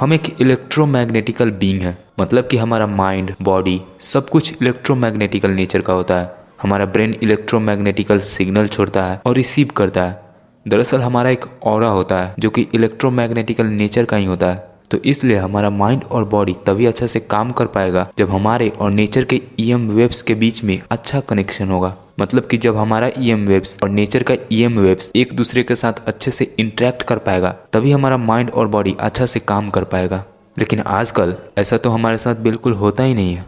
हम एक इलेक्ट्रोमैग्नेटिकल बीइंग है, मतलब कि हमारा माइंड, बॉडी सब कुछ इलेक्ट्रोमैग्नेटिकल नेचर का होता है। हमारा ब्रेन इलेक्ट्रोमैग्नेटिकल सिग्नल छोड़ता है और रिसीव करता है। दरअसल हमारा एक ऑरा होता है जो कि इलेक्ट्रोमैग्नेटिकल नेचर का ही होता है। तो इसलिए हमारा माइंड और बॉडी तभी अच्छा से काम कर पाएगा जब हमारे और नेचर के ईएम वेव्स के बीच में अच्छा कनेक्शन होगा। मतलब कि जब हमारा ईएम वेव्स और नेचर का ईएम वेव्स एक दूसरे के साथ अच्छे से इंटरेक्ट कर पाएगा, तभी हमारा माइंड और बॉडी अच्छा से काम कर पाएगा। लेकिन आजकल ऐसा तो हमारे साथ बिल्कुल होता ही नहीं है।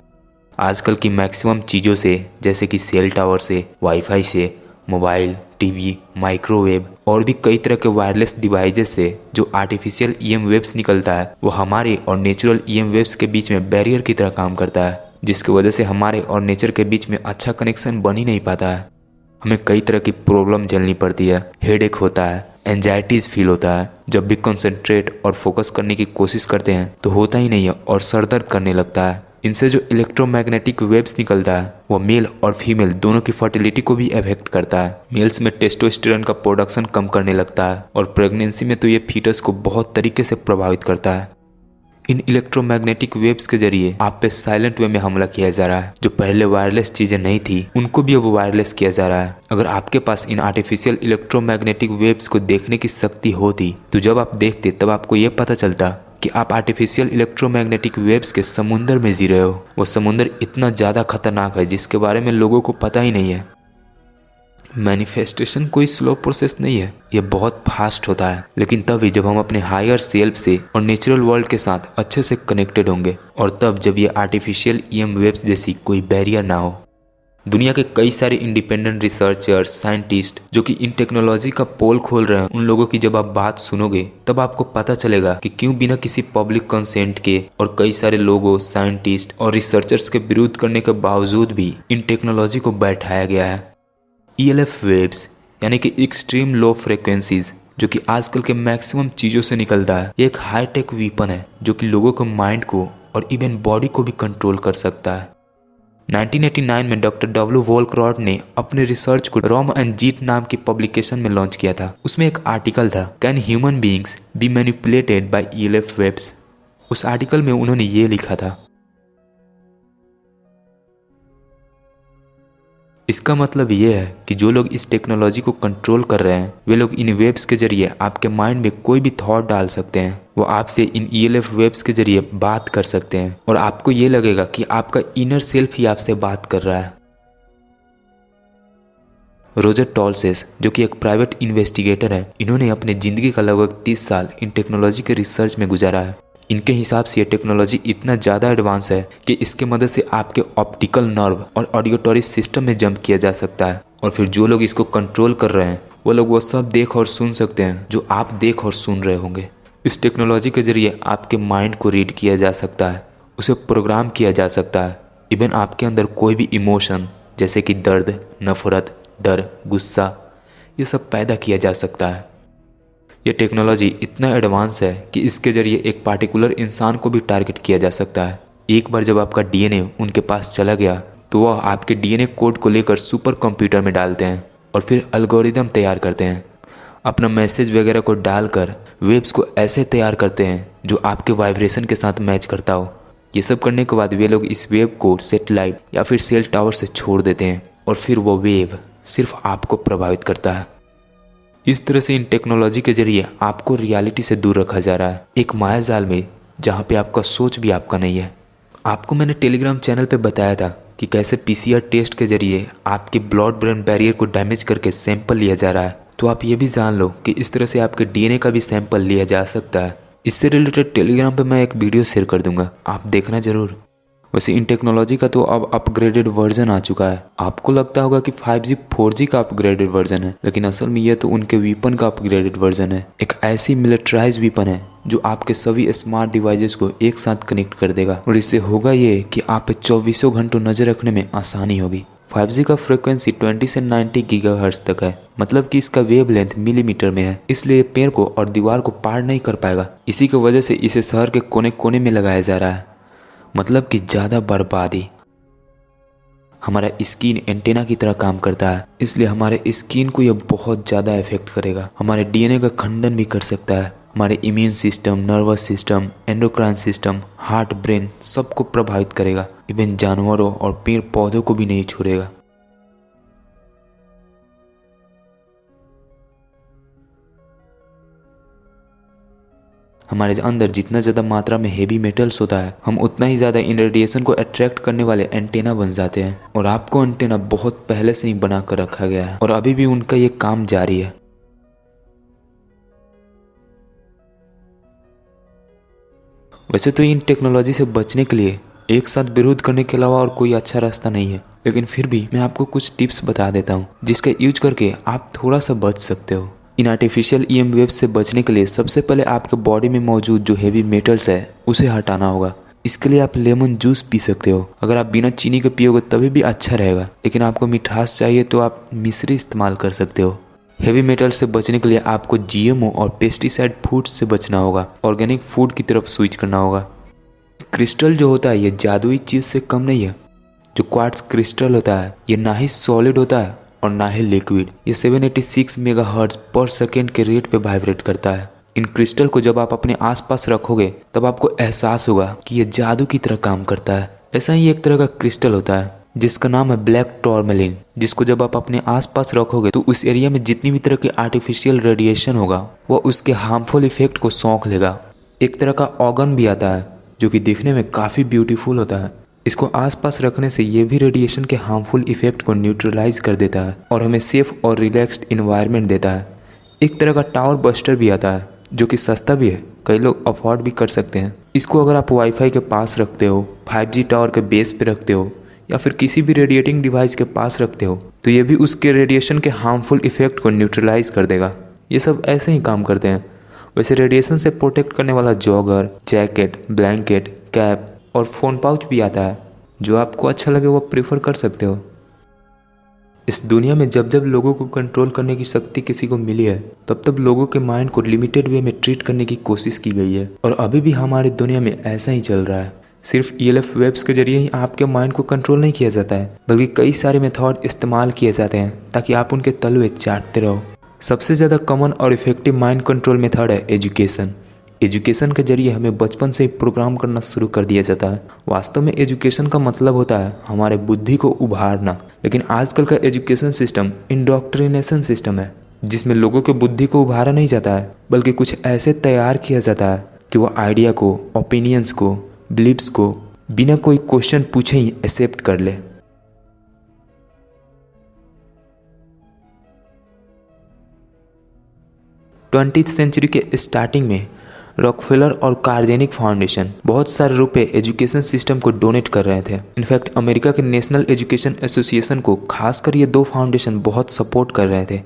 आजकल की मैक्सिमम चीज़ों से, जैसे कि सेल टावर से, वाईफाई से, मोबाइल, टीवी, माइक्रोवेव और भी कई तरह के वायरलेस डिवाइसेस से जो आर्टिफिशियल ईएम वेव्स निकलता है, वो हमारे और नेचुरल ईएम वेव्स के बीच में बैरियर की तरह काम करता है, जिसकी वजह से हमारे और नेचर के बीच में अच्छा कनेक्शन बन ही नहीं पाता है। हमें कई तरह की प्रॉब्लम झेलनी पड़ती है, हेडेक होता है, एंजाइटीज फील होता है। जब भी कंसंट्रेट और फोकस करने की कोशिश करते हैं तो होता ही नहीं है और सर दर्द करने लगता है। इनसे जो इलेक्ट्रोमैग्नेटिक वेव्स निकलता है वो मेल और फीमेल दोनों की फर्टिलिटी को भी अफेक्ट करता है। मेल्स में टेस्टोस्टेरोन का प्रोडक्शन कम करने लगता है और प्रेगनेंसी में तो ये फीटस को बहुत तरीके से प्रभावित करता है। इन इलेक्ट्रोमैग्नेटिक वेव्स के जरिए आप पे साइलेंट वे में हमला किया जा रहा है। जो पहले वायरलेस चीजें नहीं थी उनको भी अब वायरलेस किया जा रहा है। अगर आपके पास इन आर्टिफिशियल इलेक्ट्रोमैग्नेटिक वेव्स को देखने की शक्ति होती तो जब आप देखते तब आपको ये पता चलता कि आप आर्टिफिशियल इलेक्ट्रोमैग्नेटिक वेव्स के समुंदर में जी रहे हो। वो समुंदर इतना ज़्यादा खतरनाक है जिसके बारे में लोगों को पता ही नहीं है। मैनिफेस्टेशन कोई स्लो प्रोसेस नहीं है, ये बहुत फास्ट होता है, लेकिन तभी जब हम अपने हायर सेल्फ से और नेचुरल वर्ल्ड के साथ अच्छे से कनेक्टेड होंगे, और तब जब ये आर्टिफिशियल ईएम वेव्स जैसी कोई बैरियर ना हो। दुनिया के कई सारे इंडिपेंडेंट रिसर्चर्स, साइंटिस्ट जो कि इन टेक्नोलॉजी का पोल खोल रहे हैं, उन लोगों की जब आप बात सुनोगे तब आपको पता चलेगा कि क्यों बिना किसी पब्लिक कंसेंट के और कई सारे लोगों, साइंटिस्ट और रिसर्चर्स के विरोध करने के बावजूद भी इन टेक्नोलॉजी को बैठाया गया है। ईएलएफ वेव्स यानी कि एक्सट्रीम लो फ्रिक्वेंसीज, जो कि आजकल के मैक्सिमम चीज़ों से निकलता है, ये एक हाईटेक वीपन है जो कि लोगों के माइंड को और इवन बॉडी को भी कंट्रोल कर सकता है। 1989 में डॉक्टर डब्ल्यू वोल्करॉट ने अपने रिसर्च को रॉम एंड जीट नाम की पब्लिकेशन में लॉन्च किया था। उसमें एक आर्टिकल था, can human beings be manipulated bye ELF waves. उस आर्टिकल में उन्होंने ये लिखा था, इसका मतलब ये है कि जो लोग इस टेक्नोलॉजी को कंट्रोल कर रहे हैं वे लोग इन वेव्स के जरिए आपके माइंड में कोई भी थॉट डाल सकते हैं। वो आपसे इन ईएलएफ वेव्स के जरिए बात कर सकते हैं और आपको ये लगेगा कि आपका इनर सेल्फ ही आपसे बात कर रहा है। रोजर टॉलसेस, जो कि एक प्राइवेट इन्वेस्टिगेटर है, इन्होंने अपने जिंदगी का लगभग 30 साल इन टेक्नोलॉजी के रिसर्च में गुजारा है। इनके हिसाब से ये टेक्नोलॉजी इतना ज़्यादा एडवांस है कि इसके मदद से आपके ऑप्टिकल नर्व और ऑडियोटरी सिस्टम में जंप किया जा सकता है, और फिर जो लोग इसको कंट्रोल कर रहे हैं वो लोग वो सब देख और सुन सकते हैं जो आप देख और सुन रहे होंगे। इस टेक्नोलॉजी के जरिए आपके माइंड को रीड किया जा सकता है, उसे प्रोग्राम किया जा सकता है। इवन आपके अंदर कोई भी इमोशन जैसे कि दर्द, नफरत, डर, गुस्सा, ये सब पैदा किया जा सकता है। ये टेक्नोलॉजी इतना एडवांस है कि इसके जरिए एक पार्टिकुलर इंसान को भी टारगेट किया जा सकता है। एक बार जब आपका डीएनए उनके पास चला गया तो वह आपके डीएनए कोड को लेकर सुपर कंप्यूटर में डालते हैं और फिर एल्गोरिदम तैयार करते हैं। अपना मैसेज वगैरह को डालकर वेव्स को ऐसे तैयार करते हैं जो आपके वाइब्रेशन के साथ मैच करता हो। ये सब करने के बाद वे लोग इस वेव को सैटेलाइट या फिर सेल टावर से छोड़ देते हैं और फिर वो वेव सिर्फ आपको प्रभावित करता है। इस तरह से इन टेक्नोलॉजी के जरिए आपको रियलिटी से दूर रखा जा रहा है, एक माया जाल में जहाँ पे आपका सोच भी आपका नहीं है। आपको मैंने टेलीग्राम चैनल पे बताया था कि कैसे पीसीआर टेस्ट के जरिए आपके ब्लड ब्रेन बैरियर को डैमेज करके सैंपल लिया जा रहा है। तो आप ये भी जान लो कि इस तरह से आपके डीएनए का भी सैंपल लिया जा सकता है। इससे रिलेटेड टेलीग्राम पे मैं एक वीडियो शेयर कर दूंगा, आप देखना जरूर। वैसे इन टेक्नोलॉजी का तो अब अपग्रेडेड वर्जन आ चुका है। आपको लगता होगा कि 5G 4G का अपग्रेडेड वर्जन है, लेकिन असल में यह तो उनके वीपन का अपग्रेडेड वर्जन है। एक ऐसी मिलिट्राइज वीपन है जो आपके सभी स्मार्ट डिवाइसेस को एक साथ कनेक्ट कर देगा, और इससे होगा ये कि आप पे 24 घंटों नजर रखने में आसानी होगी। 5G का फ्रिक्वेंसी 20 से 90 गीगाहर्ट्ज तक है, मतलब कि इसका वेव लेंथ मिलीमीटर में है, इसलिए पेड़ को और दीवार को पार नहीं कर पाएगा। इसी की वजह से इसे शहर के कोने कोने में लगाया जा रहा है, मतलब कि ज़्यादा बर्बादी। हमारा स्किन एंटेना की तरह काम करता है, इसलिए हमारे स्किन को यह बहुत ज़्यादा इफेक्ट करेगा। हमारे डीएनए का खंडन भी कर सकता है, हमारे immune system, nervous system, endocrine system, heart, brain सबको प्रभावित करेगा। इवन जानवरों और पेड़ पौधों को भी नहीं छोड़ेगा। हमारे अंदर जितना ज़्यादा मात्रा में हेवी मेटल्स होता है, हम उतना ही ज़्यादा इन रेडिएशन को अट्रैक्ट करने वाले एंटेना बन जाते हैं। और आपको एंटेना बहुत पहले से ही बना कर रखा गया है और अभी भी उनका ये काम जारी है। वैसे तो इन टेक्नोलॉजी से बचने के लिए एक साथ विरोध करने के अलावा और कोई अच्छा रास्ता नहीं है, लेकिन फिर भी मैं आपको कुछ टिप्स बता देता हूँ जिसका यूज करके आप थोड़ा सा बच सकते हो। इन आर्टिफिशियल EM वेव्स से बचने के लिए सबसे पहले आपके बॉडी में मौजूद जो हेवी मेटल्स है उसे हटाना होगा। इसके लिए आप लेमन जूस पी सकते हो। अगर आप बिना चीनी के पियोगे तभी भी अच्छा रहेगा, लेकिन आपको मिठास चाहिए तो आप मिश्री इस्तेमाल कर सकते हो। हेवी मेटल से बचने के लिए आपको GMO और पेस्टिसाइड फूड से बचना होगा। ऑर्गेनिक फूड की तरफ स्विच करना होगा। क्रिस्टल जो होता है ये जादुई चीज़ से कम नहीं है। जो क्वार्ट्ज क्रिस्टल होता है ये ना ही सॉलिड होता है और ना ही लिक्विड। ये 786 मेगाहर्ट्ज पर सेकेंड के रेट पे वाइब्रेट करता है। इन क्रिस्टल को जब आप अपने आसपास रखोगे तब आपको एहसास होगा कि ये जादू की तरह काम करता है। ऐसा ही एक तरह का क्रिस्टल होता है जिसका नाम है ब्लैक टॉर्मेलिन, जिसको जब आप अपने आसपास रखोगे तो उस एरिया में जितनी भी तरह के आर्टिफिशियल रेडिएशन होगा वो उसके हार्मफुल इफेक्ट को सौंख लेगा। एक तरह का ऑर्गन भी आता है जो कि दिखने में काफ़ी ब्यूटीफुल होता है। इसको आसपास रखने से ये भी रेडिएशन के हार्मफुल इफेक्ट को न्यूट्रलाइज कर देता है और हमें सेफ और रिलैक्स्ड इन्वायरमेंट देता है। एक तरह का टावर बस्टर भी आता है जो कि सस्ता भी है, कई लोग अफोर्ड भी कर सकते हैं। इसको अगर आप वाईफाई के पास रखते हो, 5G टावर के बेस पे रखते हो या फिर किसी भी रेडिएटिंग डिवाइस के पास रखते हो तो ये भी उसके रेडिएशन के हार्मफुल इफेक्ट को न्यूट्रलाइज कर देगा। ये सब ऐसे ही काम करते हैं। वैसे रेडिएशन से प्रोटेक्ट करने वाला जॉगर, जैकेट, ब्लैंकेट, कैप और फ़ोन पाउच भी आता है। जो आपको अच्छा लगे वो प्रेफर कर सकते हो। इस दुनिया में जब जब लोगों को कंट्रोल करने की शक्ति किसी को मिली है तब तब लोगों के माइंड को लिमिटेड वे में ट्रीट करने की कोशिश की गई है और अभी भी हमारी दुनिया में ऐसा ही चल रहा है। सिर्फ ELF वेव्स के जरिए ही आपके माइंड को कंट्रोल नहीं किया जाता है, बल्कि कई सारे मेथड इस्तेमाल किए जाते हैं ताकि आप उनके तलवे चाटते रहो। सबसे ज़्यादा कॉमन और इफेक्टिव माइंड कंट्रोल मेथड है एजुकेशन। एजुकेशन के जरिए हमें बचपन से ही प्रोग्राम करना शुरू कर दिया जाता है। वास्तव में एजुकेशन का मतलब होता है हमारे बुद्धि को उभारना, लेकिन आजकल का एजुकेशन सिस्टम इंडोक्ट्रिनेशन सिस्टम है जिसमें लोगों के बुद्धि को उभारा नहीं जाता है, बल्कि कुछ ऐसे तैयार किया जाता है कि वो आइडिया को, ओपिनियंस को, बिलीव्स को बिना कोई क्वेश्चन पूछे ही एक्सेप्ट कर ले। ट्वेंटी सेंचुरी के स्टार्टिंग में रॉकफेलर और कार्जेनिक फाउंडेशन बहुत सारे रुपए एजुकेशन सिस्टम को डोनेट कर रहे थे। इनफैक्ट अमेरिका के नेशनल एजुकेशन एसोसिएशन को खासकर ये दो फाउंडेशन बहुत सपोर्ट कर रहे थे।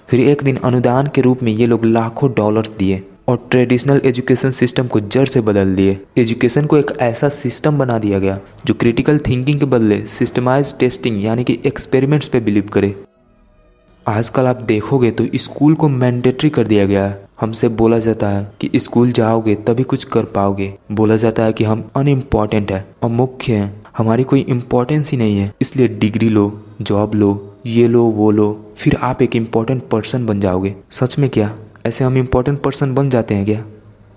फिर एक दिन अनुदान के रूप में ये लोग लाखों डॉलर्स दिए और ट्रेडिशनल एजुकेशन सिस्टम को जड़ से बदल दिए। एजुकेशन को एक ऐसा सिस्टम बना दिया गया जो क्रिटिकल थिंकिंग के बदले सिस्टमाइज टेस्टिंग यानी कि एक्सपेरिमेंट्स पे बिलीव करे। आजकल आप देखोगे तो स्कूल को मैंडेटरी कर दिया गया है। हमसे बोला जाता है कि स्कूल जाओगे तभी कुछ कर पाओगे। बोला जाता है कि हम अनइम्पॉर्टेंट है, अमुख्य हैं, हमारी कोई इम्पोर्टेंस ही नहीं है, इसलिए डिग्री लो, जॉब लो, ये लो वो लो, फिर आप एक इम्पॉर्टेंट पर्सन बन जाओगे। सच में क्या ऐसे हम इम्पॉर्टेंट पर्सन बन जाते हैं क्या?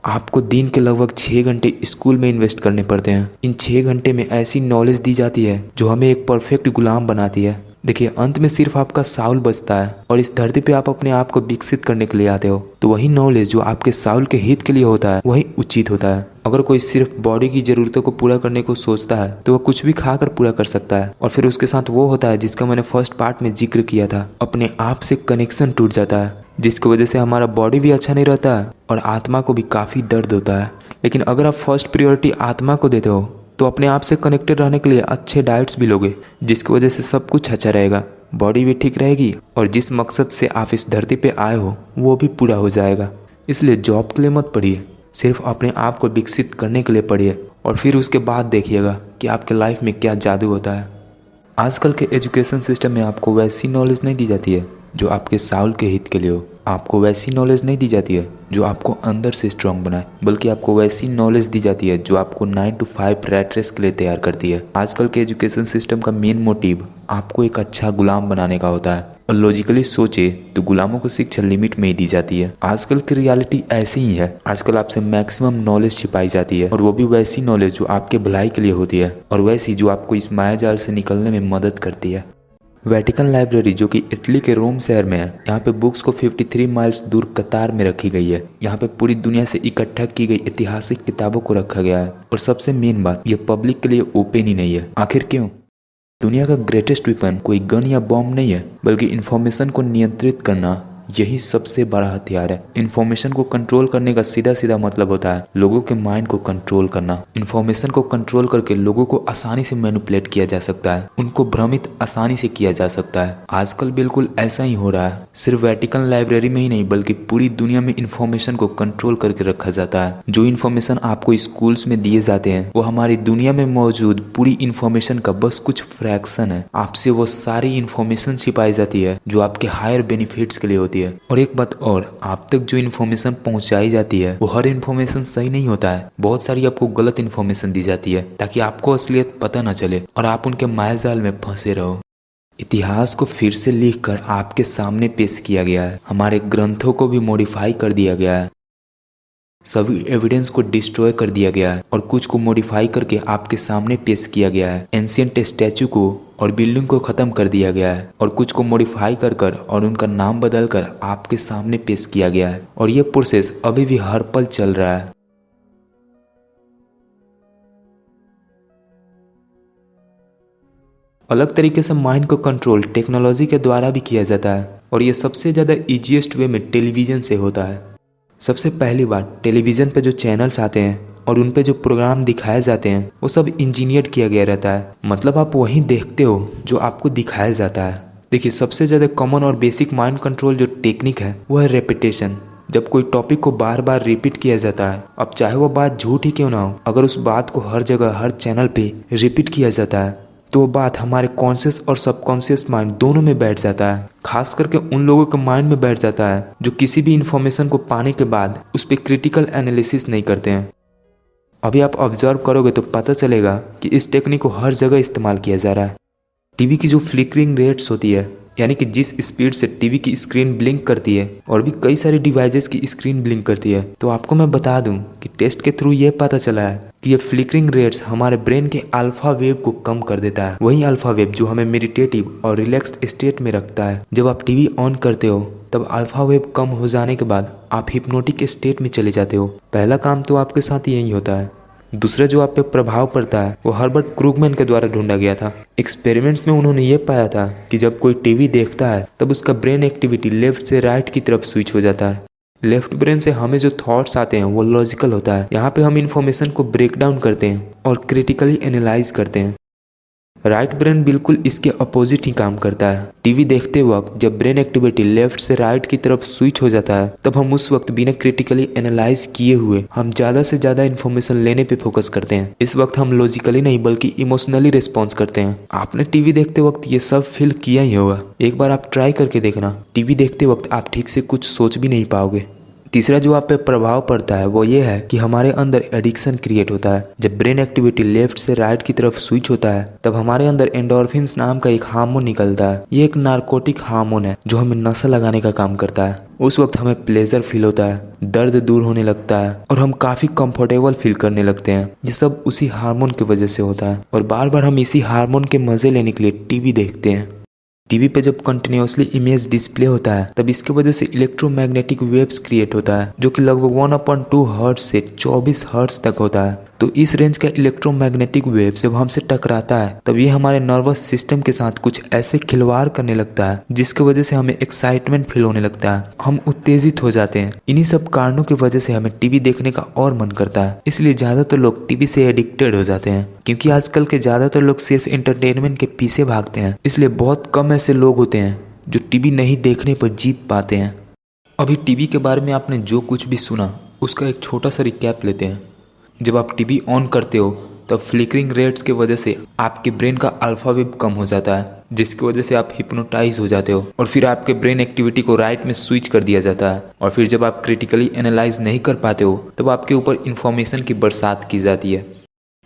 आपको दिन के लगभग 6 घंटे स्कूल में इन्वेस्ट करने पड़ते हैं। इन 6 घंटे में ऐसी नॉलेज दी जाती है जो हमें एक परफेक्ट गुलाम बनाती है। देखिए, अंत में सिर्फ आपका साउल बचता है और इस धरती पे आप अपने आप को विकसित करने के लिए आते हो। तो वही नॉलेज जो आपके साउल के हित के लिए होता है वही उचित होता है। अगर कोई सिर्फ बॉडी की जरूरतों को पूरा करने को सोचता है तो वह कुछ भी खाकर पूरा कर सकता है, और फिर उसके साथ वो होता है जिसका मैंने फर्स्ट पार्ट में जिक्र किया था, अपने आप से कनेक्शन टूट जाता है, जिसकी वजह से हमारा बॉडी भी अच्छा नहीं रहता है और आत्मा को भी काफ़ी दर्द होता है। लेकिन अगर आप फर्स्ट प्रायोरिटी आत्मा को देते हो तो अपने आप से कनेक्टेड रहने के लिए अच्छे डाइट्स भी लोगे, जिसकी वजह से सब कुछ अच्छा रहेगा, बॉडी भी ठीक रहेगी और जिस मकसद से आप इस धरती पे आए हो वो भी पूरा हो जाएगा। इसलिए जॉब के लिए मत पढ़िए, सिर्फ अपने आप को विकसित करने के लिए पढ़िए और फिर उसके बाद देखिएगा कि आपके लाइफ में क्या जादू होता है। आजकल के एजुकेशन सिस्टम में आपको वैसी नॉलेज नहीं दी जाती है जो आपके साउल के हित के लिए हो। आपको वैसी नॉलेज नहीं दी जाती है जो आपको अंदर से स्ट्रांग बनाए, बल्कि आपको वैसी नॉलेज दी जाती है जो आपको 9 to 5 रैट रेस के लिए तैयार करती है। आजकल के एजुकेशन सिस्टम का मेन मोटिव आपको एक अच्छा गुलाम बनाने का होता है। और लॉजिकली सोचे तो गुलामों को शिक्षा लिमिट में ही दी जाती है। आजकल की रियलिटी ऐसी ही है। आजकल आपसे मैक्सिमम नॉलेज छिपाई जाती है, और वो भी वैसी नॉलेज जो आपके भलाई के लिए होती है, और वैसी जो आपको इस माया जाल से निकलने में मदद करती है। वेटिकन लाइब्रेरी जो कि इटली के रोम शहर में है, यहाँ पे बुक्स को 53 माइल्स दूर कतार में रखी गई है। यहाँ पे पूरी दुनिया से इकट्ठा की गई ऐतिहासिक किताबों को रखा गया है। और सबसे मेन बात, ये पब्लिक के लिए ओपन ही नहीं है। आखिर क्यों? दुनिया का ग्रेटेस्ट वेपन कोई गन या बॉम्ब नहीं है, बल्कि इन्फॉर्मेशन को नियंत्रित करना, यही सबसे बड़ा हथियार है। इन्फॉर्मेशन को कंट्रोल करने का सीधा सीधा मतलब होता है लोगों के माइंड को कंट्रोल करना। इन्फॉर्मेशन को कंट्रोल करके लोगों को आसानी से मैनिपुलेट किया जा सकता है, उनको भ्रमित आसानी से किया जा सकता है। आजकल बिल्कुल ऐसा ही हो रहा है। सिर्फ वेटिकन लाइब्रेरी में ही नहीं, बल्कि पूरी दुनिया में इन्फॉर्मेशन को कंट्रोल करके रखा जाता है। जो इन्फॉर्मेशन आपको स्कूल्स में दिए जाते हैं, वो हमारी दुनिया में मौजूद पूरी इन्फॉर्मेशन का बस कुछ फ्रैक्शन है। आपसे वो सारी इन्फॉर्मेशन छिपाई जाती है जो आपके हायर बेनिफिट्स के लिए होती है। और एक बात और, आप तक जो इन्फॉर्मेशन पहुंचाई जाती है वो हर इन्फॉर्मेशन सही नहीं होता है। बहुत सारी आपको गलत इन्फॉर्मेशन दी जाती है ताकि आपको असलियत पता न चले और आप उनके मायाजाल में फंसे रहो। इतिहास को फिर से लिखकर आपके सामने पेश किया गया है। हमारे ग्रंथों को भी मॉडिफाई कर दिया गया है। सभी एविडेंस को डिस्ट्रॉय कर दिया गया है और कुछ को मॉडिफाई करके आपके सामने पेश किया गया है। एंशिएंट स्टैचू को और बिल्डिंग को ख़त्म कर दिया गया है और कुछ को मॉडिफाई कर और उनका नाम बदल कर आपके सामने पेश किया गया है। और ये प्रोसेस अभी भी हर पल चल रहा है। अलग तरीके से माइंड को कंट्रोल टेक्नोलॉजी के द्वारा भी किया जाता है, और ये सबसे ज़्यादा ईजीएस्ट वे में टेलीविज़न से होता है। सबसे पहली बात, टेलीविज़न पे जो चैनल्स आते हैं और उन पे जो प्रोग्राम दिखाए जाते हैं वो सब इंजीनियर किया गया रहता है। मतलब आप वही देखते हो जो आपको दिखाया जाता है। देखिए, सबसे ज़्यादा कॉमन और बेसिक माइंड कंट्रोल जो टेक्निक है वो है रेपिटेशन। जब कोई टॉपिक को बार बार रिपीट किया जाता है, अब चाहे वो बात झूठ ही क्यों ना हो, अगर उस बात को हर जगह हर चैनल पे रिपीट किया जाता है तो वो बात हमारे कॉन्शियस और सबकॉन्शियस माइंड दोनों में बैठ जाता है। खास करके उन लोगों के माइंड में बैठ जाता है जो किसी भी इन्फॉर्मेशन को पाने के बाद उस पर क्रिटिकल एनालिसिस नहीं करते हैं। अभी आप ऑब्जर्व करोगे तो पता चलेगा कि इस टेक्निक को हर जगह इस्तेमाल किया जा रहा है। टीवी की जो फ्लिकरिंग रेट्स होती है, यानी कि जिस स्पीड से टीवी की स्क्रीन ब्लिंक करती है, और भी कई सारे डिवाइसेस की स्क्रीन ब्लिंक करती है, तो आपको मैं बता दूं कि टेस्ट के थ्रू ये पता चला है कि ये फ्लिकरिंग रेट्स हमारे ब्रेन के अल्फा वेव को कम कर देता है। वही अल्फा वेव जो हमें मेडिटेटिव और रिलैक्स्ड स्टेट में रखता है। जब आप टीवी ऑन करते हो तब अल्फा वेव कम हो जाने के बाद आप हिप्नोटिक स्टेट में चले जाते हो। पहला काम तो आपके साथ यही होता है। दूसरा जो आप पे प्रभाव पड़ता है वो हर्बर्ट क्रूगमैन के द्वारा ढूंढा गया था। एक्सपेरिमेंट्स में उन्होंने ये पाया था कि जब कोई टीवी देखता है तब उसका ब्रेन एक्टिविटी लेफ्ट से राइट की तरफ स्विच हो जाता है। लेफ्ट ब्रेन से हमें जो थॉट्स आते हैं वो लॉजिकल होता है। यहाँ पे हम इन्फॉर्मेशन को ब्रेक डाउन करते हैं और क्रिटिकली एनालाइज करते हैं। राइट ब्रेन बिल्कुल इसके अपोजिट ही काम करता है। टीवी देखते वक्त जब ब्रेन एक्टिविटी लेफ्ट से राइट की तरफ स्विच हो जाता है तब हम उस वक्त बिना क्रिटिकली एनालाइज किए हुए हम ज़्यादा से ज़्यादा इन्फॉर्मेशन लेने पे फोकस करते हैं। इस वक्त हम लॉजिकली नहीं बल्कि इमोशनली रिस्पॉन्स करते हैं। आपने टीवी देखते वक्त ये सब फील किया ही होगा। एक बार आप ट्राई करके देखना, टीवी देखते वक्त आप ठीक से कुछ सोच भी नहीं पाओगे। तीसरा जो आप पे प्रभाव पड़ता है वो ये है कि हमारे अंदर एडिक्शन क्रिएट होता है। जब ब्रेन एक्टिविटी लेफ्ट से राइट की तरफ स्विच होता है तब हमारे अंदर एंडोर्फिन्स नाम का एक हार्मोन निकलता है। ये एक नार्कोटिक हार्मोन है जो हमें नशा लगाने का काम करता है। उस वक्त हमें प्लेजर फील होता है, दर्द दूर होने लगता है और हम काफ़ी कंफर्टेबल फील करने लगते हैं। ये सब उसी हार्मोन की वजह से होता है और बार बार हम इसी हार्मोन के मज़े लेने के लिए टीवी देखते हैं। टीवी पे जब कंटिन्यूसली इमेज डिस्प्ले होता है तब इसकी वजह से इलेक्ट्रोमैग्नेटिक वेव्स क्रिएट होता है जो कि लगभग 1/2 हर्ट्ज से 24 हर्ट्ज तक होता है। तो इस रेंज का इलेक्ट्रोमैग्नेटिक वेव जब हमसे टकराता है तब ये हमारे नर्वस सिस्टम के साथ कुछ ऐसे खिलवाड़ करने लगता है जिसकी वजह से हमें एक्साइटमेंट फील होने लगता है, हम उत्तेजित हो जाते हैं। इन्हीं सब कारणों की वजह से हमें टीवी देखने का और मन करता है। इसलिए ज़्यादातर लोग टीवी से एडिक्टेड हो जाते हैं क्योंकि आजकल के ज़्यादातर लोग सिर्फ एंटरटेनमेंट के पीछे भागते हैं। इसलिए बहुत कम ऐसे लोग होते हैं जो टीवी नहीं देखने पर जीत पाते हैं। अभी टीवी के बारे में आपने जो कुछ भी सुना उसका एक छोटा सा रिकैप लेते हैं। जब आप टीवी ऑन करते हो तब फ्लिकरिंग रेट्स की वजह से आपके ब्रेन का अल्फा वेव कम हो जाता है जिसकी वजह से आप हिप्नोटाइज हो जाते हो और फिर आपके ब्रेन एक्टिविटी को राइट में स्विच कर दिया जाता है। और फिर जब आप क्रिटिकली एनालाइज नहीं कर पाते हो तब आपके ऊपर इन्फॉर्मेशन की बरसात की जाती है।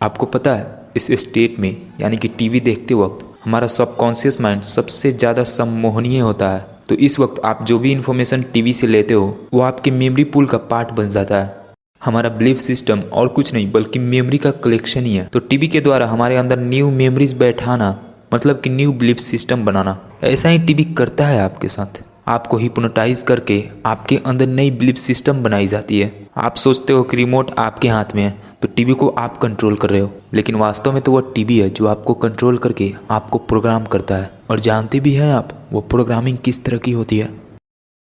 आपको पता है इस स्टेट में यानी कि टीवी देखते वक्त हमारा सबकॉन्शियस माइंड सबसे ज़्यादा सम्मोहनीय होता है। तो इस वक्त आप जो भी इन्फॉर्मेशन टीवी से लेते हो वो आपके मेमोरी पूल का पार्ट बन जाता है। हमारा बिलीफ सिस्टम और कुछ नहीं बल्कि मेमोरी का कलेक्शन ही है। तो टीवी के द्वारा हमारे अंदर न्यू मेमोरीज बैठाना मतलब कि न्यू बिलीफ सिस्टम बनाना, ऐसा ही टीवी करता है आपके साथ। आपको हिप्नोटाइज करके आपके अंदर नई बिलीफ सिस्टम बनाई जाती है। आप सोचते हो कि रिमोट आपके हाथ में है तो टीवी को आप कंट्रोल कर रहे हो, लेकिन वास्तव में तो वो टीवी है जो आपको कंट्रोल करके आपको प्रोग्राम करता है। और जानते भी हैं आप वो प्रोग्रामिंग किस तरह की होती है।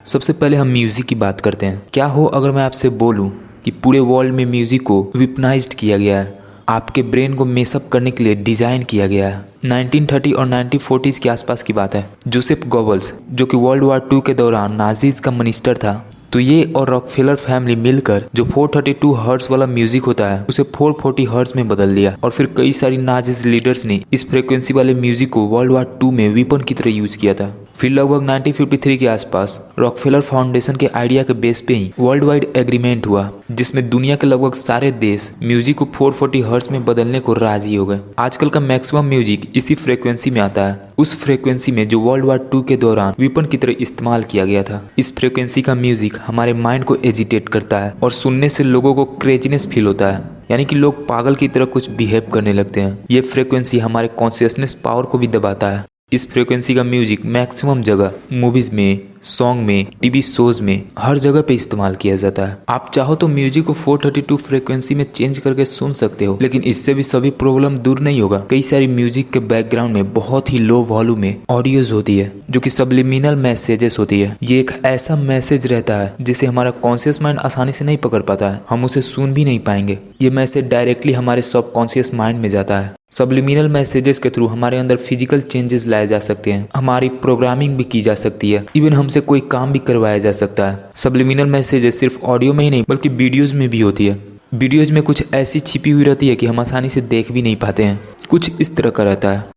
सबसे पहले हम म्यूजिक की बात करते हैं। क्या हो अगर मैं आपसे बोलूं कि पूरे वर्ल्ड में म्यूजिक को वेपनाइज्ड किया गया है, आपके ब्रेन को मेसअप करने के लिए डिजाइन किया गया है। 1930 और 1940s के आसपास की बात है। जोसेफ गोबल्स जो कि वर्ल्ड वॉर 2 के दौरान नाजीज का मिनिस्टर था, तो ये और रॉकफेलर फैमिली मिलकर जो 432 हर्ट्ज वाला म्यूजिक होता है उसे 440 हर्ट्ज में बदल दिया। और फिर कई सारी नाजीज लीडर्स ने इस फ्रीक्वेंसी वाले म्यूजिक को वर्ल्ड वॉर 2 में वेपन की तरह यूज किया था। फिर लगभग 1953 के आसपास रॉकफेलर फाउंडेशन के आइडिया के बेस पे ही वर्ल्ड वाइड एग्रीमेंट हुआ, जिसमें दुनिया के लगभग सारे देश म्यूजिक को 440 हर्ट्ज में बदलने को राजी हो गए। आजकल का मैक्सिमम म्यूजिक इसी फ्रीक्वेंसी में आता है, उस फ्रीक्वेंसी में जो वर्ल्ड वॉर 2 के दौरान वेपन की तरह इस्तेमाल किया गया था। इस फ्रीक्वेंसी का म्यूजिक हमारे माइंड को एजिटेट करता है और सुनने से लोगों को क्रेजीनेस फील होता है, यानी कि लोग पागल की तरह कुछ बिहेव करने लगते हैं। ये फ्रीक्वेंसी हमारे कॉन्शियसनेस पावर को भी दबाता है। इस फ्रीक्वेंसी का म्यूजिक मैक्सिमम जगह मूवीज में, सॉन्ग में, टीवी शोज में, हर जगह पे इस्तेमाल किया जाता है। आप चाहो तो म्यूजिक को 432 फ्रीक्वेंसी में चेंज करके सुन सकते हो, लेकिन इससे भी सभी प्रॉब्लम दूर नहीं होगा। कई सारी म्यूजिक के बैकग्राउंड में बहुत ही लो वॉल्यूम में ऑडियोज होती है जो कि सबलिमिनल मैसेजेस होती है। ये एक ऐसा मैसेज रहता है जिसे हमारा कॉन्शियस माइंड आसानी से नहीं पकड़ पाता है, हम उसे सुन भी नहीं पाएंगे। ये मैसेज डायरेक्टली हमारे सबकॉन्शियस माइंड में जाता है। सबलिमिनल मैसेजेस के थ्रू हमारे अंदर फिजिकल चेंजेस लाए जा सकते हैं, हमारी प्रोग्रामिंग भी की जा सकती है, इवन हमसे कोई काम भी करवाया जा सकता है। सबलिमिनल मैसेजेस सिर्फ ऑडियो में ही नहीं बल्कि वीडियोज में भी होती है। वीडियोज में कुछ ऐसी छिपी हुई रहती है कि हम आसानी से देख भी नहीं पाते हैं। कुछ इस तरह का रहता है।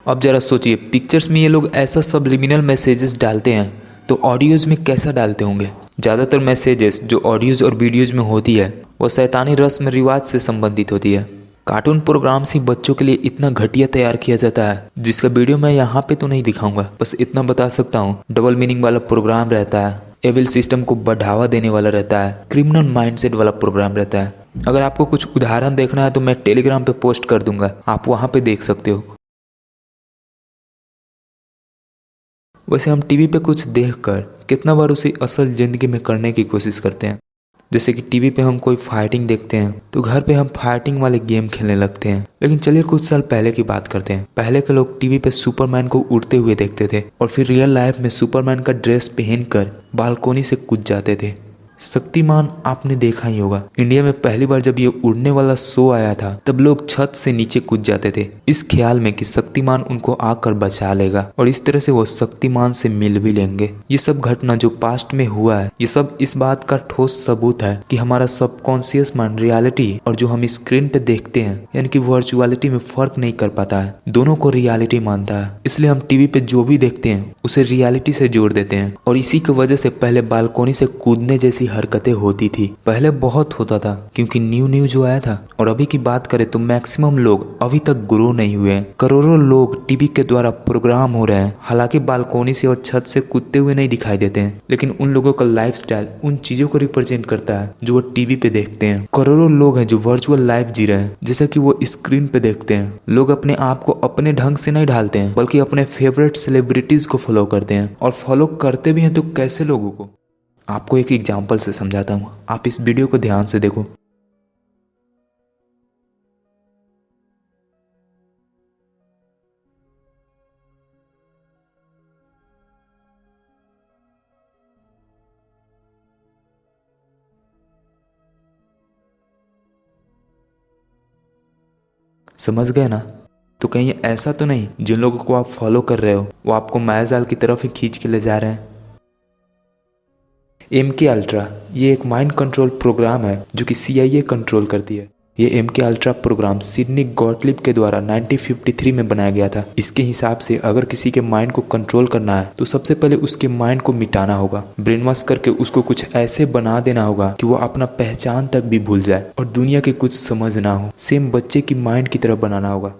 अब जरा सोचिए, पिक्चर्स में ये लोग ऐसा सबलिमिनल मैसेजेस डालते हैं तो ऑडियोज में कैसा डालते होंगे। ज़्यादातर मैसेजेस जो ऑडियोज और वीडियोज में होती है वो शैतानी रस्म रिवाज से संबंधित होती है। कार्टून प्रोग्राम्स ही बच्चों के लिए इतना घटिया तैयार किया जाता है जिसका वीडियो मैं यहाँ पे तो नहीं दिखाऊंगा, बस इतना बता सकता हूँ डबल मीनिंग वाला प्रोग्राम रहता है, एविल सिस्टम को बढ़ावा देने वाला रहता है, क्रिमिनल माइंडसेट वाला प्रोग्राम रहता है। अगर आपको कुछ उदाहरण देखना है तो मैं टेलीग्राम पे पोस्ट कर दूंगा, आप वहाँ पे देख सकते हो। वैसे हम टीवी पे कुछ देखकर कितना बार उसे असल जिंदगी में करने की कोशिश करते हैं। जैसे कि टीवी पे हम कोई फाइटिंग देखते हैं तो घर पे हम फाइटिंग वाले गेम खेलने लगते हैं। लेकिन चलिए कुछ साल पहले की बात करते हैं। पहले के लोग टीवी पे सुपरमैन को उड़ते हुए देखते थे और फिर रियल लाइफ में सुपरमैन का ड्रेस पहनकर बालकोनी से कूद जाते थे। शक्तिमान आपने देखा ही होगा। इंडिया में पहली बार जब ये उड़ने वाला शो आया था तब लोग छत से नीचे कूद जाते थे इस ख्याल में कि शक्तिमान उनको आकर बचा लेगा और इस तरह से वो शक्तिमान से मिल भी लेंगे। ये सब घटना जो पास्ट में हुआ है ये सब इस बात का ठोस सबूत है कि हमारा सबकॉन्शियस माइंड रियलिटी और जो हम स्क्रीन पे देखते हैं यानी कि वर्चुअलिटी में फर्क नहीं कर पाता है, दोनों को रियलिटी मानता है। इसलिए हम टीवी पे जो भी देखते हैं उसे रियलिटी से जोड़ देते हैं और इसी की वजह से पहले बालकोनी से कूदने जैसी हरकतें होती थी। पहले बहुत होता था क्योंकि न्यू जो आया था। और अभी की बात करें तो मैक्सिमम लोग अभी तक ग्रो नहीं हुए हैं। करोड़ों लोग टीवी के द्वारा प्रोग्राम हो रहे हैं। हालांकि बालकोनी से और छत से कूदते हुए नहीं दिखाई देते हैं, लेकिन उन लोगों का लाइफस्टाइल उन चीजों को रिप्रेजेंट करता है जो वो टीवी पे देखते हैं। करोड़ों लोग हैं जो वर्चुअल लाइफ जी रहे हैं जैसा कि वो स्क्रीन पे देखते हैं। लोग अपने आप को अपने ढंग से नहीं ढालते हैं बल्कि अपने फेवरेट सेलिब्रिटीज को फॉलो करते हैं। और फॉलो करते भी हैं तो कैसे लोगों को, आपको एक एग्जाम्पल से समझाता हूँ, आप इस वीडियो को ध्यान से देखो। समझ गए ना? तो कहीं ऐसा तो नहीं जिन लोगों को आप फॉलो कर रहे हो वो आपको मायाजाल की तरफ ही खींच के ले जा रहे हैं। MK अल्ट्रा ये एक माइंड कंट्रोल प्रोग्राम है जो कि CIA कंट्रोल करती है। ये MK ultra program Sydney Gottlieb के द्वारा 1953 में बनाया गया था। इसके हिसाब से अगर किसी के माइंड को कंट्रोल करना है तो सबसे पहले उसके माइंड को मिटाना होगा, ब्रेन वॉश करके उसको कुछ ऐसे बना देना होगा कि वो अपना पहचान तक भी भूल जाए और दुनिया के कुछ समझ ना हो। सेम बच्चे की माइंड की तरह बनाना होगा।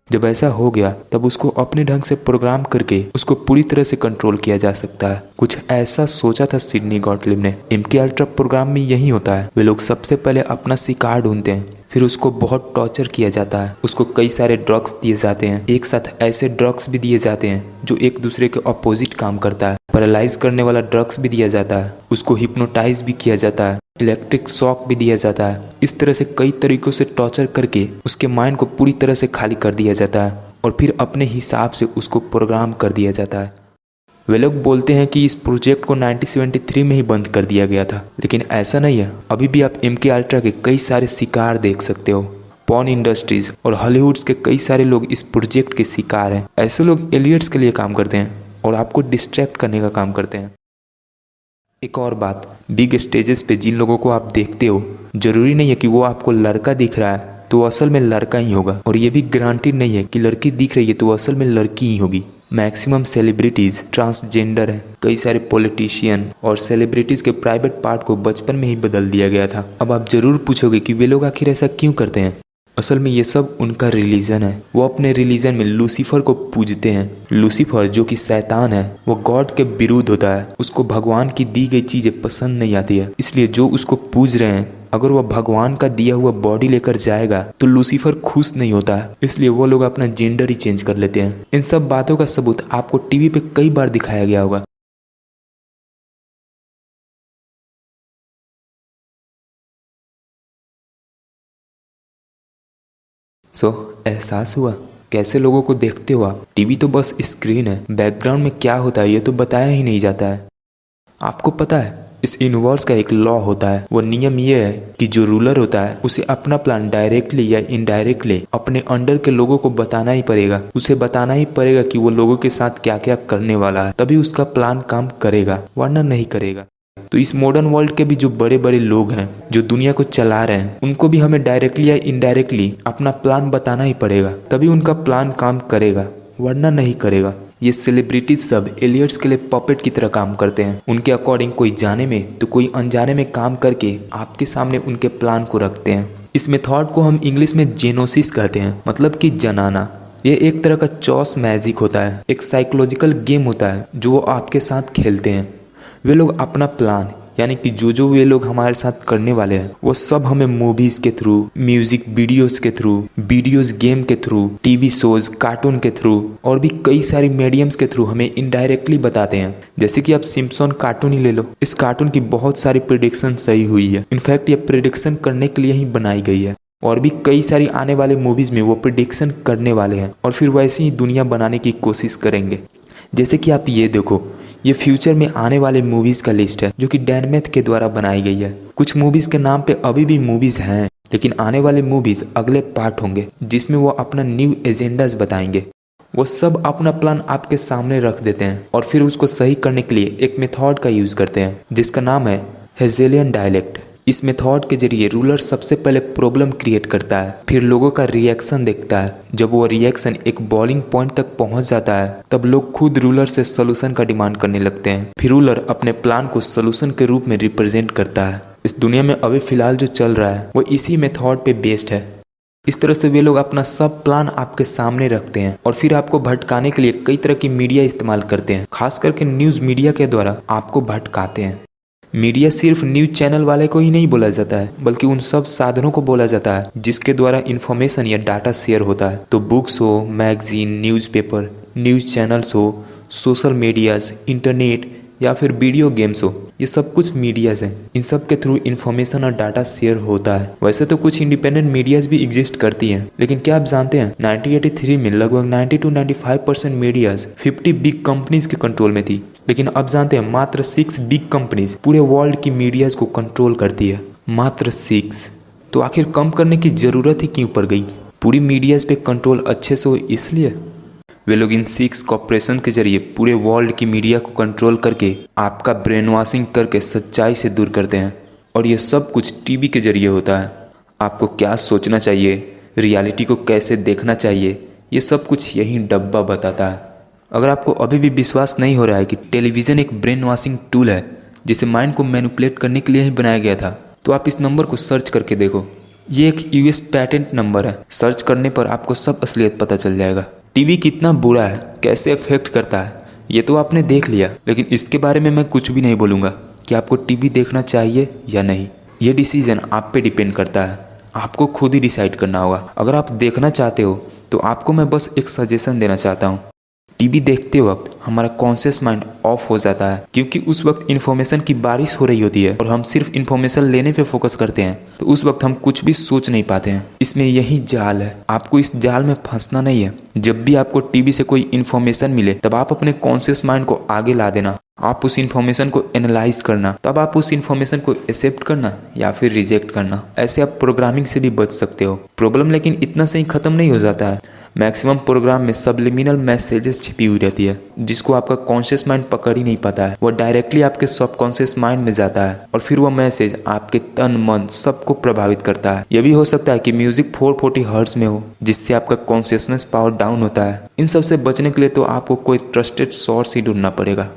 जब ऐसा हो गया तब उसको अपने ढंग से प्रोग्राम करके उसको पूरी तरह से कंट्रोल किया जा सकता है। कुछ ऐसा सोचा था सिडनी गॉटलिब ने। MK अल्ट्रा प्रोग्राम में यही होता है। वे लोग सबसे पहले अपना शिकार ढूंढते हैं, फिर उसको बहुत टॉर्चर किया जाता है। उसको कई सारे ड्रग्स दिए जाते हैं, एक साथ ऐसे ड्रग्स भी दिए जाते हैं जो एक दूसरे के अपोजिट काम करता है। पैरालाइज करने वाला ड्रग्स भी दिया जाता है, उसको हिप्नोटाइज भी किया जाता है, इलेक्ट्रिक शॉक भी दिया जाता है। इस तरह से कई तरीकों से टॉर्चर करके उसके माइंड को पूरी तरह से खाली कर दिया जाता है और फिर अपने हिसाब से उसको प्रोग्राम कर दिया जाता है। वे लोग बोलते हैं कि इस प्रोजेक्ट को 1973 में ही बंद कर दिया गया था, लेकिन ऐसा नहीं है। अभी भी आप MK अल्ट्रा के कई सारे शिकार देख सकते हो। पॉर्न इंडस्ट्रीज और हॉलीवुड्स के कई सारे लोग इस प्रोजेक्ट के शिकार हैं। ऐसे लोग एलियट्स के लिए काम करते हैं और आपको डिस्ट्रैक्ट करने का काम करते हैं। एक और बात, बिग स्टेजेस पे जिन लोगों को आप देखते हो, जरूरी नहीं है कि वो आपको लड़का दिख रहा है तो असल में लड़का ही होगा, और ये भी गारंटीड नहीं है कि लड़की दिख रही है तो असल में लड़की ही होगी। मैक्सिमम सेलिब्रिटीज ट्रांसजेंडर हैं। कई सारे पॉलिटिशियन और सेलिब्रिटीज के प्राइवेट पार्ट को बचपन में ही बदल दिया गया था। अब आप जरूर पूछोगे कि वे लोग आखिर ऐसा क्यों करते हैं। असल में ये सब उनका रिलीजन है। वो अपने रिलीजन में लूसीफर को पूजते हैं। लूसीफर जो कि शैतान है, वो गॉड के विरुद्ध होता है। उसको भगवान की दी गई चीजें पसंद नहीं आती है, इसलिए जो उसको पूज रहे हैं अगर वह भगवान का दिया हुआ बॉडी लेकर जाएगा तो लूसीफर खुश नहीं होता है, इसलिए वो लोग अपना जेंडर ही चेंज कर लेते हैं। इन सब बातों का सबूत आपको टीवी पे कई बार दिखाया गया होगा। एहसास हुआ कैसे लोगों को देखते हो आप। टीवी तो बस स्क्रीन है, बैकग्राउंड में क्या होता है ये तो बताया ही नहीं जाता है। आपको पता है इस यूनिवर्स का एक लॉ होता है। वो नियम ये है कि जो रूलर होता है उसे अपना प्लान डायरेक्टली या इनडायरेक्टली अपने अंडर के लोगों को बताना ही पड़ेगा। उसे बताना ही पड़ेगा कि वो लोगों के साथ क्या क्या करने वाला है, तभी उसका प्लान काम करेगा, वरना नहीं करेगा। तो इस मॉडर्न वर्ल्ड के भी जो बड़े बड़े लोग हैं जो दुनिया को चला रहे हैं, उनको भी हमें डायरेक्टली या इनडायरेक्टली अपना प्लान बताना ही पड़ेगा, तभी उनका प्लान काम करेगा, वरना नहीं करेगा। ये सेलिब्रिटीज सब एलियट्स के लिए पपेट की तरह काम करते हैं। उनके अकॉर्डिंग कोई जाने में तो कोई अनजाने में काम करके आपके सामने उनके प्लान को रखते हैं। इस मेथड को हम इंग्लिश में जेनोसिस कहते हैं, मतलब कि जनाना। ये एक तरह का चॉस मैजिक होता है, एक साइकोलॉजिकल गेम होता है जो वो आपके साथ खेलते हैं। वे लोग अपना प्लान यानी कि जो वे लोग हमारे साथ करने वाले हैं वो सब हमें मूवीज के थ्रू, म्यूजिक वीडियोस के थ्रू, वीडियोस गेम के थ्रू, टीवी शोज, कार्टून के थ्रू और भी कई सारी मीडियम्स के थ्रू हमें इनडायरेक्टली बताते हैं। जैसे कि आप सिम्पसन कार्टून ही ले लो। इस कार्टून की बहुत सारी प्रेडिक्शन सही हुई है। इनफैक्ट ये प्रेडिक्शन करने के लिए ही बनाई गई है, और भी कई सारी आने वाले मूवीज में वो प्रेडिक्शन करने वाले हैं और फिर वैसी ही दुनिया बनाने की कोशिश करेंगे। जैसे कि आप ये देखो, ये फ्यूचर में आने वाले मूवीज का लिस्ट है जो कि डैन मैथ के द्वारा बनाई गई है। कुछ मूवीज के नाम पे अभी भी मूवीज हैं, लेकिन आने वाले मूवीज अगले पार्ट होंगे जिसमें वो अपना न्यू एजेंडाज बताएंगे। वो सब अपना प्लान आपके सामने रख देते हैं और फिर उसको सही करने के लिए एक मेथड का यूज करते हैं जिसका नाम है हेजेलियन डायलेक्ट। इस मेथड के जरिए रूलर सबसे पहले प्रॉब्लम क्रिएट करता है, फिर लोगों का रिएक्शन देखता है। जब वो रिएक्शन एक बॉइलिंग पॉइंट तक पहुंच जाता है तब लोग खुद रूलर से सोल्यूशन का डिमांड करने लगते हैं। फिर रूलर अपने प्लान को सोल्यूशन के रूप में रिप्रेजेंट करता है। इस दुनिया में अभी फिलहाल जो चल रहा है वो इसी मेथड पे बेस्ड है। इस तरह से वे लोग अपना सब प्लान आपके सामने रखते हैं और फिर आपको भटकाने के लिए कई तरह की मीडिया इस्तेमाल करते हैं। खास करके न्यूज मीडिया के द्वारा आपको भटकाते हैं। मीडिया सिर्फ न्यूज चैनल वाले को ही नहीं बोला जाता है, बल्कि उन सब साधनों को बोला जाता है जिसके द्वारा इन्फॉर्मेशन या डाटा शेयर होता है। तो बुक्स हो, मैगजीन, न्यूज़पेपर, न्यूज चैनल्स हो, सोशल मीडियाज, इंटरनेट या फिर वीडियो गेम्स हो, ये सब कुछ मीडियाज हैं। इन सब के थ्रू इन्फॉर्मेशन और डाटा शेयर होता है। वैसे तो कुछ इंडिपेंडेंट मीडियाज भी एग्जिस्ट करती हैं, लेकिन क्या आप जानते हैं 1983 में लगभग 90-95% मीडियाज 50 बिग कंपनीज के कंट्रोल में थी, लेकिन अब जानते हैं मात्र 6 बिग कंपनीज पूरे वर्ल्ड की मीडियाज को कंट्रोल करती है। मात्र 6। तो आखिर कम करने की जरूरत ही क्यों पड़ गई? पूरी मीडियाज पे कंट्रोल अच्छे से हो इसलिए। वे लोग इन 6 कॉर्पोरेशन के जरिए पूरे वर्ल्ड की मीडिया को कंट्रोल करके आपका ब्रेन वॉशिंग करके सच्चाई से दूर करते हैं, और ये सब कुछ टीवी के जरिए होता है। आपको क्या सोचना चाहिए, रियलिटी को कैसे देखना चाहिए, ये सब कुछ यही डब्बा बताता है। अगर आपको अभी भी विश्वास नहीं हो रहा है कि टेलीविज़न एक ब्रेन वॉशिंग टूल है जिसे माइंड को मैनिपुलेट करने के लिए ही बनाया गया था, तो आप इस नंबर को सर्च करके देखो। ये एक यूएस पैटेंट नंबर है। सर्च करने पर आपको सब असलियत पता चल जाएगा। टीवी कितना बुरा है, कैसे इफेक्ट करता है, ये तो आपने देख लिया, लेकिन इसके बारे में मैं कुछ भी नहीं बोलूँगा कि आपको टीवी देखना चाहिए या नहीं। ये डिसीजन आप पे डिपेंड करता है, आपको खुद ही डिसाइड करना होगा। अगर आप देखना चाहते हो तो आपको मैं बस एक सजेशन देना चाहता हूँ। टीवी देखते वक्त हमारा कॉन्शियस माइंड ऑफ हो जाता है, क्योंकि उस वक्त इन्फॉर्मेशन की बारिश हो रही होती है और हम सिर्फ इन्फॉर्मेशन लेने पे फोकस करते हैं, तो उस वक्त हम कुछ भी सोच नहीं पाते हैं। इसमें यही जाल है, आपको इस जाल में फंसना नहीं है। जब भी आपको टीवी से कोई इन्फॉर्मेशन मिले तब आप अपने कॉन्शियस माइंड को आगे ला देना, आप उस इन्फॉर्मेशन को एनालाइज करना, तब आप उस इन्फॉर्मेशन को एक्सेप्ट करना या फिर रिजेक्ट करना। ऐसे आप प्रोग्रामिंग से भी बच सकते हो। प्रॉब्लम लेकिन इतना से ही खत्म नहीं हो जाता है। मैक्सिमम प्रोग्राम में सबलिमिनल मैसेजेस छिपी हुई रहती है, जिसको आपका कॉन्शियस माइंड पकड़ ही नहीं पाता है। वो डायरेक्टली आपके सबकॉन्शियस माइंड में जाता है और फिर वो मैसेज आपके तन मन सबको प्रभावित करता है। यह भी हो सकता है कि म्यूजिक 440 हर्ट्ज में हो, जिससे आपका कॉन्शियसनेस पावर डाउन होता है। इन सब से बचने के लिए तो आपको कोई ट्रस्टेड सोर्स ही ढूंढना पड़ेगा।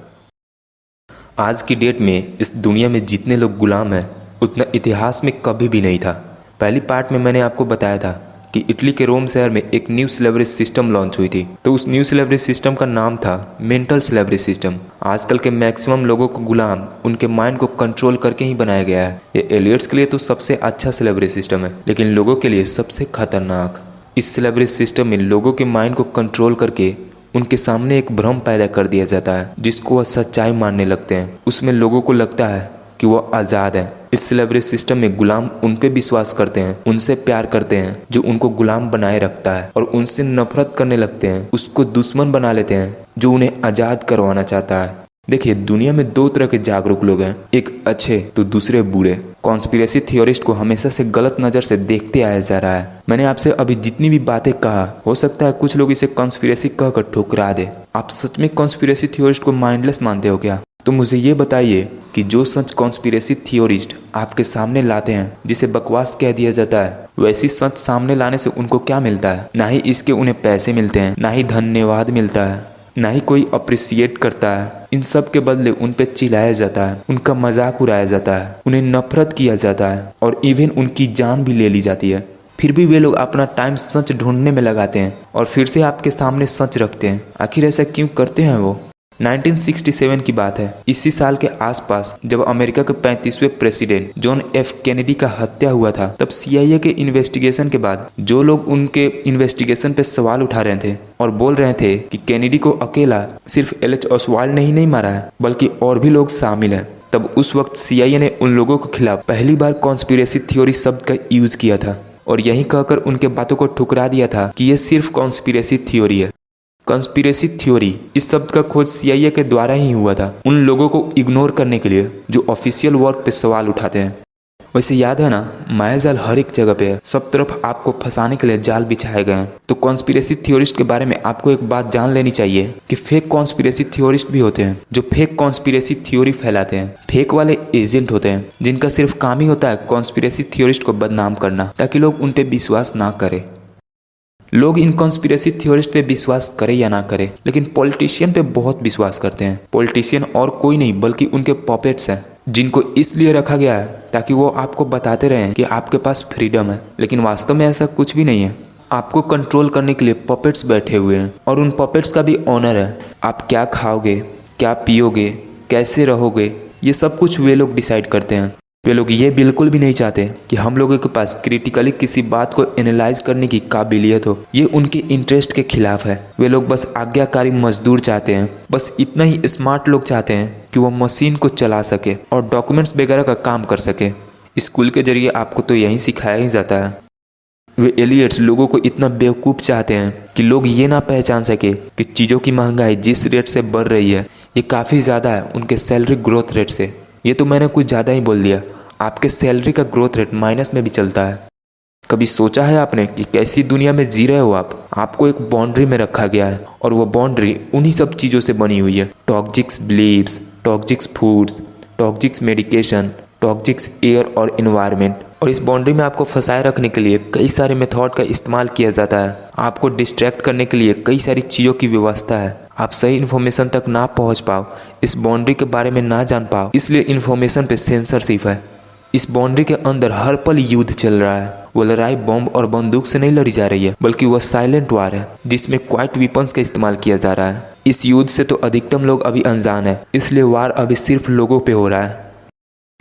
आज की डेट में इस दुनिया में जितने लोग गुलाम हैं उतना इतिहास में कभी भी नहीं था। पहली पार्ट में मैंने आपको बताया था कि इटली के रोम शहर में एक न्यू स्लेवरी सिस्टम लॉन्च हुई थी। तो उस न्यू स्लेवरी सिस्टम का नाम था मेंटल स्लेवरी सिस्टम। आजकल के मैक्सिमम लोगों को गुलाम उनके माइंड को कंट्रोल करके ही बनाया गया है। ये एलियट्स के लिए तो सबसे अच्छा स्लेवरी सिस्टम है, लेकिन लोगों के लिए सबसे खतरनाक। इस स्लेवरी सिस्टम में लोगों के माइंड को कंट्रोल करके उनके सामने एक भ्रम पैदा कर दिया जाता है, जिसको वह सच्चाई मानने लगते हैं। उसमें लोगों को लगता है कि वो आज़ाद है। इस स्लेवरी सिस्टम में गुलाम उन पे विश्वास करते हैं, उनसे प्यार करते हैं जो उनको गुलाम बनाए रखता है, और उनसे नफरत करने लगते हैं, उसको दुश्मन बना लेते हैं जो उन्हें आज़ाद करवाना चाहता है। देखिए, दुनिया में दो तरह के जागरूक लोग हैं, एक अच्छे तो दूसरे बुरे। कॉन्स्पिरेसी थियोरिस्ट को हमेशा से गलत नज़र से देखते आया जा रहा है। मैंने आपसे अभी जितनी भी बातें कहा, हो सकता है कुछ लोग इसे कॉन्स्पिरेसी कहकर ठुकरा दे। आप सच में कॉन्स्पिरेसी थियोरिस्ट को माइंडलेस मानते हो क्या? तो मुझे ये बताइए कि जो सच कॉन्स्पिरेसी थियोरिस्ट आपके सामने लाते हैं, जिसे बकवास कह दिया जाता है, वैसी सच सामने लाने से उनको क्या मिलता है? ना ही इसके उन्हें पैसे मिलते हैं, ना ही धन्यवाद मिलता है, ना ही कोई अप्रिसिएट करता है। इन सब के बदले उन पे चिल्लाया जाता है, उनका मजाक उड़ाया जाता है, उन्हें नफरत किया जाता है और इवन उनकी जान भी ले ली जाती है। फिर भी वे लोग अपना टाइम सच ढूंढने में लगाते हैं और फिर से आपके सामने सच रखते हैं। आखिर ऐसा क्यों करते हैं वो? 1967 की बात है। इसी साल के आसपास जब अमेरिका के 35वें प्रेसिडेंट जॉन एफ कैनेडी का हत्या हुआ था, तब CIA के इन्वेस्टिगेशन के बाद जो लोग उनके इन्वेस्टिगेशन पे सवाल उठा रहे थे और बोल रहे थे कि कैनेडी को अकेला सिर्फ LH ओसवाल्ड ने ही नहीं मारा है, बल्कि और भी लोग शामिल हैं, तब उस वक्त CIA ने उन लोगों के खिलाफ पहली बार कॉन्स्पिरेसी थ्योरी शब्द का यूज किया था और यही कहकर उनके बातों को ठुकरा दिया था कि यह सिर्फ कॉन्स्पिरेसी थ्योरी है। कॉन्स्पिरेसी थ्योरी इस शब्द का खोज CIA के द्वारा ही हुआ था, उन लोगों को इग्नोर करने के लिए जो ऑफिशियल वर्क पे सवाल उठाते हैं। वैसे याद है ना, माया जाल हर एक जगह पे है, सब तरफ आपको फंसाने के लिए जाल बिछाए गए हैं। तो कॉन्स्पिरेसी थ्योरिस्ट के बारे में आपको एक बात जान लेनी चाहिए कि फेक कॉन्स्पिरेसी थ्योरिस्ट भी होते हैं जो फेक कॉन्स्पिरेसी थ्योरी फैलाते हैं। फेक वाले एजेंट होते हैं जिनका सिर्फ काम ही होता है कॉन्स्पिरेसी थ्योरिस्ट को बदनाम करना, ताकि लोग उन पे विश्वास ना करें। लोग इन कॉन्स्पिरेसी थ्योरिस्ट पे विश्वास करें या ना करें, लेकिन पॉलिटिशियन पे बहुत विश्वास करते हैं। पॉलिटिशियन और कोई नहीं बल्कि उनके पॉपेट्स हैं, जिनको इसलिए रखा गया है ताकि वो आपको बताते रहें कि आपके पास फ्रीडम है, लेकिन वास्तव में ऐसा कुछ भी नहीं है। आपको कंट्रोल करने के लिए पॉपेट्स बैठे हुए हैं और उन पॉपेट्स का भी ऑनर है। आप क्या खाओगे, क्या पियोगे, कैसे रहोगे, ये सब कुछ वे लोग डिसाइड करते हैं। वे लोग ये बिल्कुल भी नहीं चाहते कि हम लोगों के पास क्रिटिकली किसी बात को एनालाइज करने की काबिलियत हो। ये उनके इंटरेस्ट के खिलाफ है। वे लोग बस आज्ञाकारी मजदूर चाहते हैं, बस इतना ही स्मार्ट लोग चाहते हैं कि वो मशीन को चला सके और डॉक्यूमेंट्स वगैरह का काम कर सके। स्कूल के जरिए आपको तो यही सिखाया ही जाता है। वे एलियट्स लोगों को इतना बेवकूफ़ चाहते हैं कि लोग ये ना पहचान सके कि चीज़ों की महंगाई जिस रेट से बढ़ रही है, ये काफ़ी ज़्यादा है उनके सैलरी ग्रोथ रेट से। ये तो मैंने कुछ ज़्यादा ही बोल दिया। आपके सैलरी का ग्रोथ रेट माइनस में भी चलता है। कभी सोचा है आपने कि कैसी दुनिया में जी रहे हो आप? आपको एक बाउंड्री में रखा गया है और वो बाउंड्री उन्हीं सब चीज़ों से बनी हुई है। Toxics believes, toxics foods, toxics medication, toxics air और एनवायरनमेंट। और इस बाउंड्री में आपको फंसाए रखने के लिए कई सारे मेथड का इस्तेमाल किया जाता है। आपको डिस्ट्रैक्ट करने के लिए कई सारी चीज़ों की व्यवस्था है। आप सही इन्फॉर्मेशन तक ना पहुंच पाओ, इस बाउंड्री के बारे में ना जान पाओ, इसलिए इन्फॉर्मेशन पे सेंसरशिप है। इस बाउंड्री के अंदर हर पल युद्ध चल रहा है। वो लड़ाई बम और बंदूक से नहीं लड़ी जा रही है, बल्कि वह साइलेंट वार है जिसमें क्वाइट वेपन्स का इस्तेमाल किया जा रहा है। इस युद्ध से तो अधिकतम लोग अभी अनजान है, इसलिए वार अभी सिर्फ लोगों पे हो रहा है।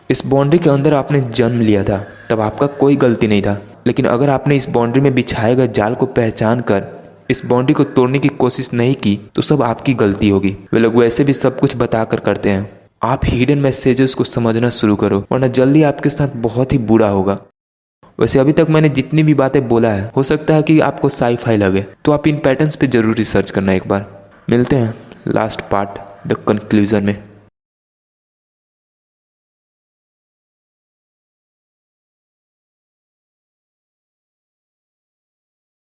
इस बाउंड्री के अंदर आपने जन्म लिया था, तब आपका कोई गलती नहीं था, लेकिन अगर आपने इस बाउंड्री में बिछाए गए जाल को पहचान कर इस बाउंड्री को तोड़ने की कोशिश नहीं की तो सब आपकी गलती होगी। वे लोग वैसे भी सब कुछ बता कर करते हैं। आप हिडन मैसेजेस को समझना शुरू करो, वरना जल्दी आपके साथ बहुत ही बुरा होगा। वैसे अभी तक मैंने जितनी भी बातें बोला है, हो सकता है कि आपको साई-फाई लगे, तो आप इन पैटर्न्स पे जरूर रिसर्च करना एक बार। मिलते हैं लास्ट पार्ट द कंक्लूजन में।